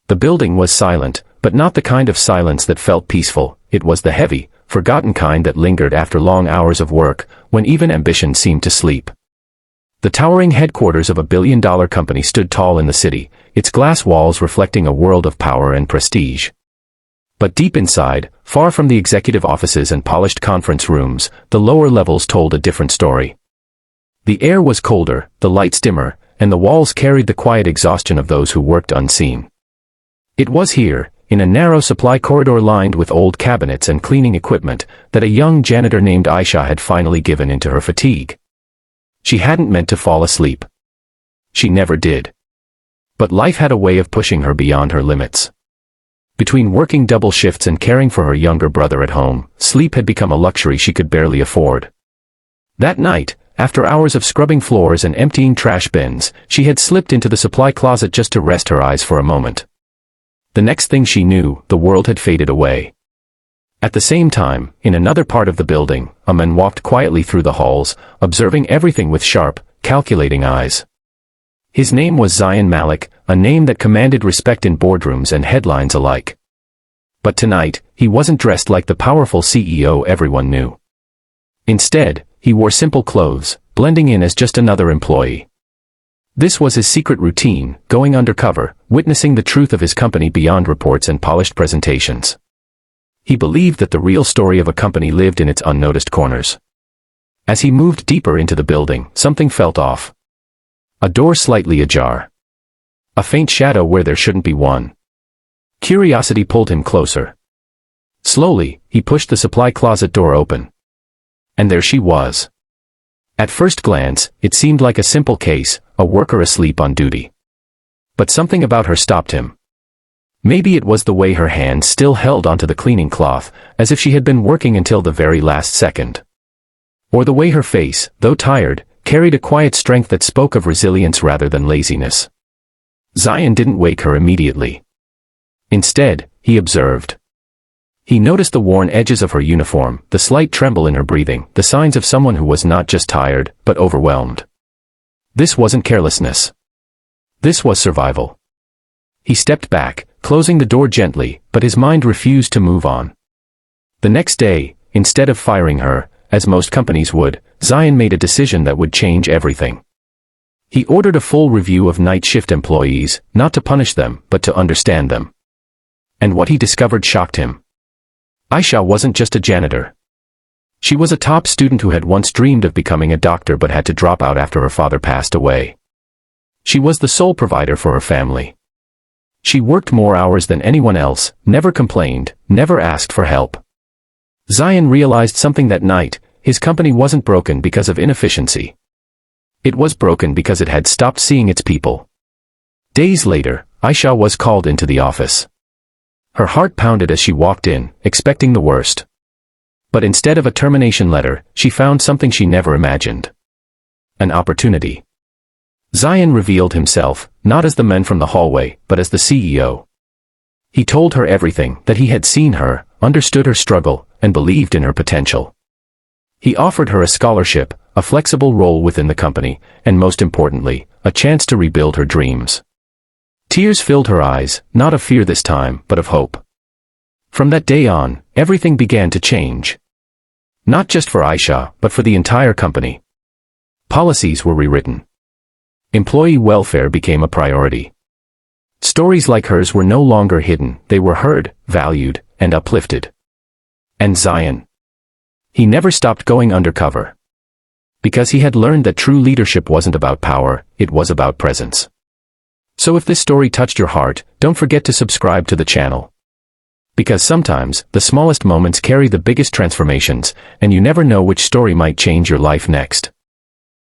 The building was silent, but not the kind of silence that felt peaceful. It was the heavy, forgotten kind that lingered after long hours of work, when even ambition seemed to sleep. The towering headquarters of a billion-dollar company stood tall in the city, its glass walls reflecting a world of power and prestige. But deep inside, far from the executive offices and polished conference rooms, the lower levels told a different story. The air was colder, the lights dimmer, and the walls carried the quiet exhaustion of those who worked unseen. It was here, in a narrow supply corridor lined with old cabinets and cleaning equipment, that a young janitor named Aisha had finally given into her fatigue. She hadn't meant to fall asleep. She never did. But life had a way of pushing her beyond her limits. Between working double shifts and caring for her younger brother at home, sleep had become a luxury she could barely afford. That night, after hours of scrubbing floors and emptying trash bins, she had slipped into the supply closet just to rest her eyes for a moment. The next thing she knew, the world had faded away. At the same time, in another part of the building, a man walked quietly through the halls, observing everything with sharp, calculating eyes. His name was Zayn Malik, a name that commanded respect in boardrooms and headlines alike. But tonight, he wasn't dressed like the powerful CEO everyone knew. Instead, he wore simple clothes, blending in as just another employee. This was his secret routine, going undercover, witnessing the truth of his company beyond reports and polished presentations. He believed that the real story of a company lived in its unnoticed corners. As he moved deeper into the building, something felt off. A door slightly ajar. A faint shadow where there shouldn't be one. Curiosity pulled him closer. Slowly, he pushed the supply closet door open. And there she was. At first glance, it seemed like a simple case, a worker asleep on duty. But something about her stopped him. Maybe it was the way her hands still held onto the cleaning cloth, as if she had been working until the very last second. Or the way her face, though tired, carried a quiet strength that spoke of resilience rather than laziness. Zayn didn't wake her immediately. Instead, he observed. He noticed the worn edges of her uniform, the slight tremble in her breathing, the signs of someone who was not just tired, but overwhelmed. This wasn't carelessness. This was survival. He stepped back, closing the door gently, but his mind refused to move on. The next day, instead of firing her, as most companies would, Zayn made a decision that would change everything. He ordered a full review of night shift employees, not to punish them, but to understand them. And what he discovered shocked him. Aisha wasn't just a janitor. She was a top student who had once dreamed of becoming a doctor but had to drop out after her father passed away. She was the sole provider for her family. She worked more hours than anyone else, never complained, never asked for help. Zayn realized something that night: his company wasn't broken because of inefficiency. It was broken because it had stopped seeing its people. Days later, Aisha was called into the office. Her heart pounded as she walked in, expecting the worst. But instead of a termination letter, she found something she never imagined. An opportunity. Zayn revealed himself, not as the man from the hallway, but as the CEO. He told her everything, that he had seen her, understood her struggle, and believed in her potential. He offered her a scholarship, a flexible role within the company, and most importantly, a chance to rebuild her dreams. Tears filled her eyes, not of fear this time, but of hope. From that day on, everything began to change. Not just for Aisha, but for the entire company. Policies were rewritten. Employee welfare became a priority. Stories like hers were no longer hidden, they were heard, valued, and uplifted. And Zayn. He never stopped going undercover. Because he had learned that true leadership wasn't about power, it was about presence. So if this story touched your heart, don't forget to subscribe to the channel. Because sometimes, the smallest moments carry the biggest transformations, and you never know which story might change your life next.